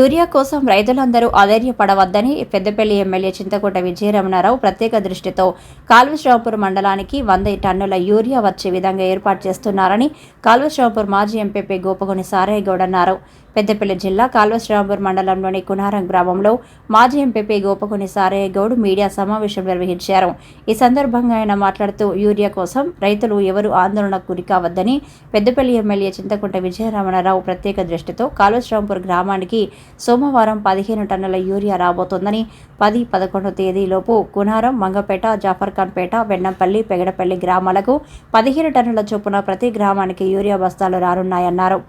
Urea కోసం రైతులందరూ అధైర్యపడవద్దని Peddapalli MLA Chintakunta Vijaya Ramana Rao ప్రత్యేక దృష్టితో కాల్వశ్రాంపూర్ మండలానికి 100 టన్నుల యూరియా వచ్చే విధంగా ఏర్పాటు చేస్తున్నారని కాల్వశ్రాంపూర్ మాజీ ఎంపీపీ గోపగొని సారయ్య గౌడ్ అన్నారు. పెద్దపల్లి జిల్లా కాల్వశ్రాంపూర్ మండలంలోని కునారం గ్రామంలో మాజీ ఎంపీపీ గోపగొని సారయ్య గౌడ్ మీడియా సమావేశం నిర్వహించారు. ఈ సందర్భంగా ఆయన మాట్లాడుతూ యూరియా కోసం రైతులు ఎవరు ఆందోళనకు గురికావద్దని పెద్దపల్లి ఎమ్మెల్యే చింతకుంట విజయరమణారావు ప్రత్యేక దృష్టితో కాల్వశ్రాంపూర్ గ్రామానికి సోమవారం 15 టన్నుల యూరియా రాబోతోందని 10-11 తేదీలోపు కునారం, మంగపేట, జాఫర్ఖాన్పేట, వెన్నంపల్లి, పెగడపల్లి గ్రామాలకు 15 టన్నుల చొప్పున ప్రతి గ్రామానికి యూరియా బస్తాలు రానున్నాయన్నారు.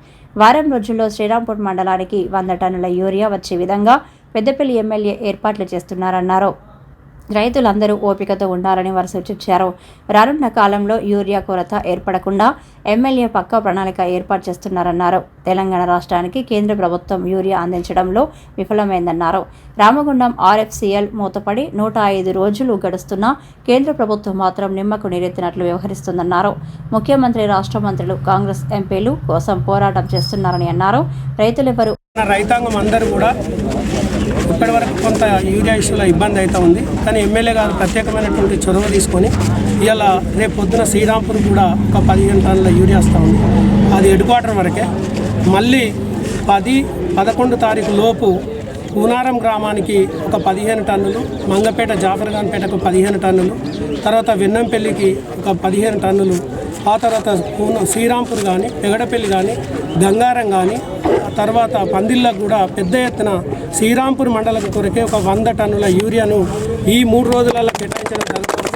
వారం రోజుల్లో శ్రీరాంపూర్ మండలానికి 100 టన్నుల యూరియా వచ్చే విధంగా పెద్దపల్లి ఎమ్మెల్యే ఏర్పాట్లు చేస్తున్నారన్నారు. రైతులందరూ ఓపికతో ఉండాలని వారు సూచించారు. రానున్న కాలంలో యూరియా కొరత ఏర్పడకుండా ఎమ్మెల్యే పక్కా ప్రణాళిక ఏర్పాటు చేస్తున్నారన్నారు. తెలంగాణ రాష్ట్రానికి కేంద్ర ప్రభుత్వం యూరియా అందించడంలో విఫలమైందన్నారు. రామగుండం RFCL మూతపడి 105 రోజులు గడుస్తున్నా కేంద్ర ప్రభుత్వం మాత్రం నిమ్మకు నీరెత్తినట్లు వ్యవహరిస్తుందన్నారు. ముఖ్యమంత్రి, రాష్ట్ర మంత్రులు కాంగ్రెస్ ఎంపీలు కోసం పోరాటం చేస్తున్నారని అన్నారు. రైతులెవరూ రైతాంగం అందరూ కూడా ఇప్పటి వరకు కొంత యూరియా ఇష్యూలో ఇబ్బంది అవుతూ ఉంది. కానీ ఎమ్మెల్యే గారు ప్రత్యేకమైనటువంటి చొరవ తీసుకొని ఇవాళ రేపు పొద్దున శ్రీరాంపూర్ కూడా ఒక 15 టన్నుల యూరియా వస్తూ ఉంది. అది హెడ్ క్వార్టర్ వరకే. మళ్ళీ 10-11 తారీఖు లోపు కూనారం గ్రామానికి ఒక 15 టన్నులు, మంగపేట, జాఫర్ఖాన్పేటకు 15 టన్నులు, తర్వాత వెన్నంపల్లికి ఒక 15 టన్నులు, ఆ తర్వాత శ్రీరాంపూర్ కానీ, పెగడపల్లి కానీ, గంగారం కానీ, తర్వాత పందిళ్ళకు కూడా పెద్ద ఎత్తున శ్రీరాంపూర్ మండలం కొరకే ఒక 100 టన్నుల యూరియాను ఈ 3 రోజులలో కేటాయించడం జరుగుతుంది.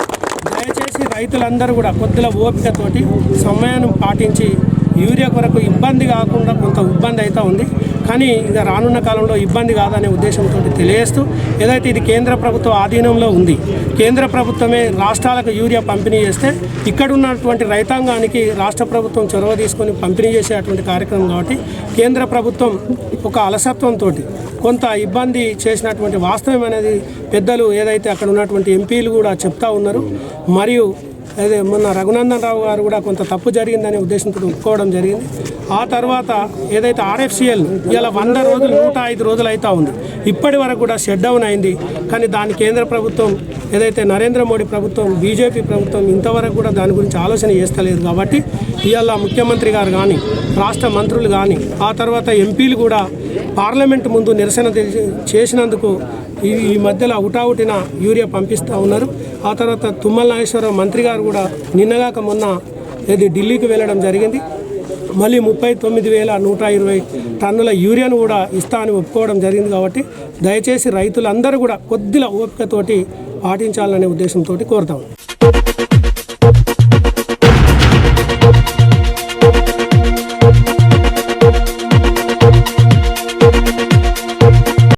దయచేసి రైతులందరూ కూడా కొద్దిగా ఓపికతోటి సమయాన్ని పాటించి యూరియా కొరకు ఇబ్బంది కాకుండా కొంత ఇబ్బంది అవుతూ ఉంది. కానీ ఇక రానున్న కాలంలో ఇబ్బంది కాదనే ఉద్దేశంతో తెలియజేస్తూ, ఏదైతే ఇది కేంద్ర ప్రభుత్వ ఆధీనంలో ఉంది, కేంద్ర ప్రభుత్వమే రాష్ట్రాలకు యూరియా పంపిణీ చేస్తే ఇక్కడ ఉన్నటువంటి రైతాంగానికి రాష్ట్ర ప్రభుత్వం చొరవ తీసుకొని పంపిణీ చేసేటువంటి కార్యక్రమం కాబట్టి కేంద్ర ప్రభుత్వం ఒక అలసత్వంతో కొంత ఇబ్బంది చేసినటువంటి వాస్తవం అనేది పెద్దలు ఏదైతే అక్కడ ఉన్నటువంటి ఎంపీలు కూడా చెప్తా ఉన్నారు. మరియు అదే మొన్న రఘునందన్ రావు గారు కూడా కొంత తప్పు జరిగిందనే ఉద్దేశంతో ఒప్పుకోవడం జరిగింది. ఆ తర్వాత ఏదైతే RFCL ఇలా 100 రోజులు 105 రోజులు అవుతూ ఉంది. ఇప్పటి వరకు కూడా షట్ డౌన్ అయింది. కానీ దాని కేంద్ర ప్రభుత్వం ఏదైతే నరేంద్ర మోడీ ప్రభుత్వం, BJP ప్రభుత్వం ఇంతవరకు కూడా దాని గురించి ఆలోచన చేస్తలేదు. కాబట్టి ఇవాళ ముఖ్యమంత్రి గారు కానీ, రాష్ట్ర మంత్రులు కానీ, ఆ తర్వాత ఎంపీలు కూడా పార్లమెంట్ ముందు నిరసన చేసినందుకు ఈ మధ్యలో ఉటావుటిన యూరియా పంపిస్తూ ఉన్నారు. ఆ తర్వాత తుమ్మల నాగేశ్వరరావు మంత్రి గారు కూడా నిన్నగాక మొన్న ఢిల్లీకి వెళ్ళడం జరిగింది. మళ్ళీ 39,120 టన్నుల యూరియాను కూడా ఇస్తా అని ఒప్పుకోవడం జరిగింది. కాబట్టి దయచేసి రైతులందరూ కూడా కొద్దిగా ఓపికతోటి పాటించాలనే ఉద్దేశంతో కోరుతాం.